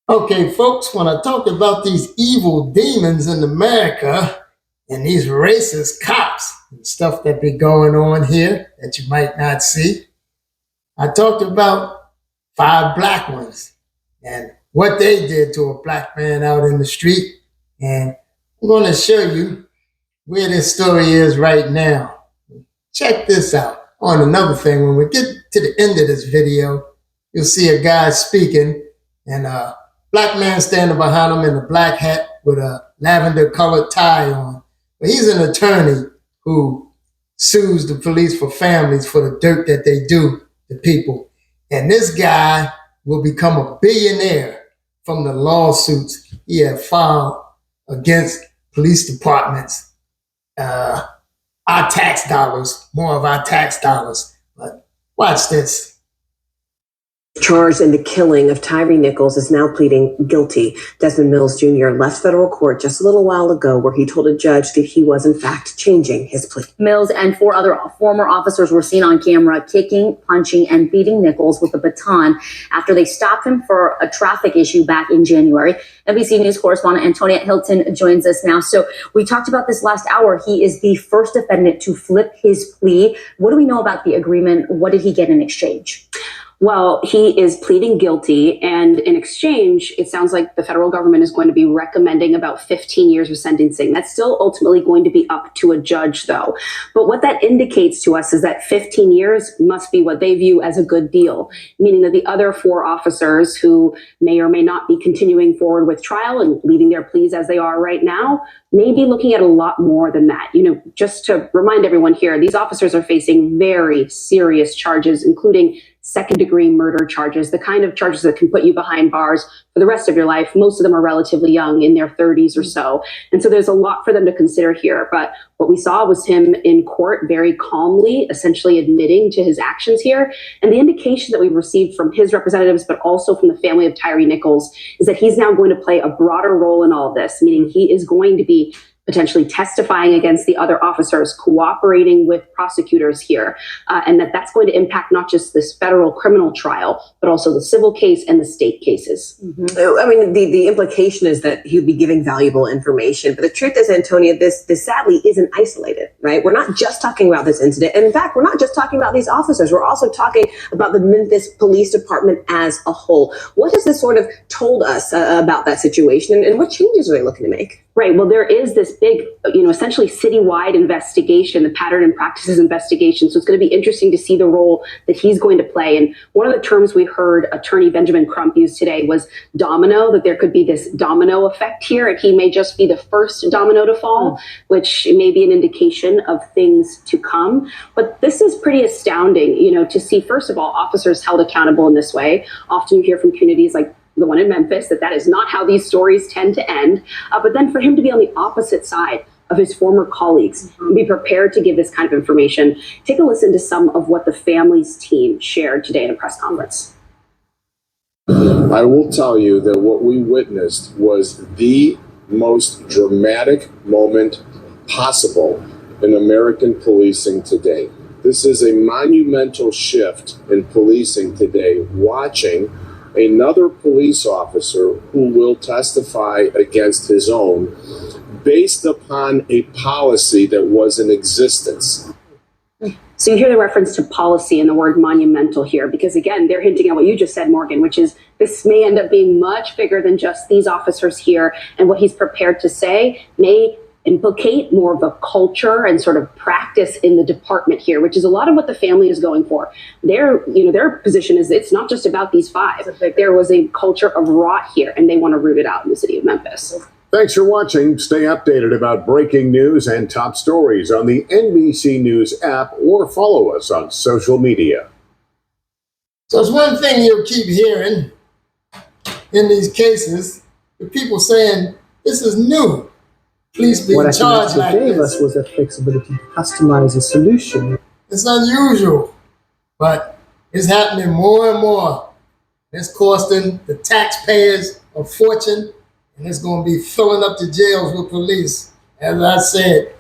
Okay, folks, when I talk about these evil demons in America and these racist cops and stuff that be going on here that you might not see, I talked about 5 black ones and what they did to a black man out in the street. And I'm going to show you where this story is right now. Check this out. On another thing, when we get to the end of this video, you'll see a guy speaking and black man standing behind him in a black hat with a lavender colored tie on. But he's an attorney who sues the police for families for the dirt that they do to people. And this guy will become a billionaire from the lawsuits he had filed against police departments. Our tax dollars, more of our tax dollars. But watch this. Charged in the killing of Tyre Nichols is now pleading guilty. Desmond Mills Jr. left federal court just a little while ago where he told a judge that he was in fact changing his plea. Mills and 4 other former officers were seen on camera kicking, punching, and beating Nichols with a baton after they stopped him for a traffic issue back in January. NBC News correspondent Antoinette Hilton joins us now. So we talked about this last hour. He is the first defendant to flip his plea. What do we know about the agreement? What did he get in exchange? Well, he is pleading guilty, and in exchange, it sounds like the federal government is going to be recommending about 15 years of sentencing. That's still ultimately going to be up to a judge, though. But what that indicates to us is that 15 years must be what they view as a good deal, meaning that the other 4 officers who may or may not be continuing forward with trial and leaving their pleas as they are right now may be looking at a lot more than that. You know, just to remind everyone here, these officers are facing very serious charges, including second-degree murder charges, the kind of charges that can put you behind bars for the rest of your life. Most of them are relatively young, in their 30s or so. And so there's a lot for them to consider here. But what we saw was him in court very calmly, essentially admitting to his actions here. And the indication that we've received from his representatives, but also from the family of Tyre Nichols, is that he's now going to play a broader role in all of this, meaning he is going to be potentially testifying against the other officers, cooperating with prosecutors here, and that's going to impact not just this federal criminal trial, but also the civil case and the state cases. Mm-hmm. I mean, the implication is that he would be giving valuable information. But the truth is, Antonia, this sadly isn't isolated, right? We're not just talking about this incident. And in fact, we're not just talking about these officers. We're also talking about the Memphis Police Department as a whole. What has this sort of told us about that situation, and what changes are they looking to make? Right. Well, there is this big, essentially citywide investigation, the pattern and practices investigation. So it's going to be interesting to see the role that he's going to play. And one of the terms we heard attorney Benjamin Crump use today was domino, that there could be this domino effect here, and he may just be the first domino to fall, which may be an indication of things to come. But this is pretty astounding, to see, first of all, officers held accountable in this way. Often you hear from communities like the one in Memphis, that is not how these stories tend to end. But then for him to be on the opposite side of his former colleagues and be prepared to give this kind of information. Take a listen to some of what the family's team shared today in a press conference. I will tell you that what we witnessed was the most dramatic moment possible in American policing today. This is a monumental shift in policing today, watching another police officer who will testify against his own based upon a policy that was in existence. So you hear the reference to policy and the word monumental here, because again, they're hinting at what you just said, Morgan, which is this may end up being much bigger than just these officers here, and what he's prepared to say may implicate more of a culture and sort of practice in the department here, which is a lot of what the family is going for. Their position is it's not just about these 5. There was a culture of rot here, and they want to root it out in the city of Memphis. Thanks for watching. Stay updated about breaking news and top stories on the NBC News app or follow us on social media. So it's one thing you'll keep hearing in these cases, the people saying this is new. Police being charged like this. What gave us was that flexibility to customize a solution. It's unusual, but it's happening more and more. It's costing the taxpayers a fortune, and it's going to be filling up the jails with police. As I said,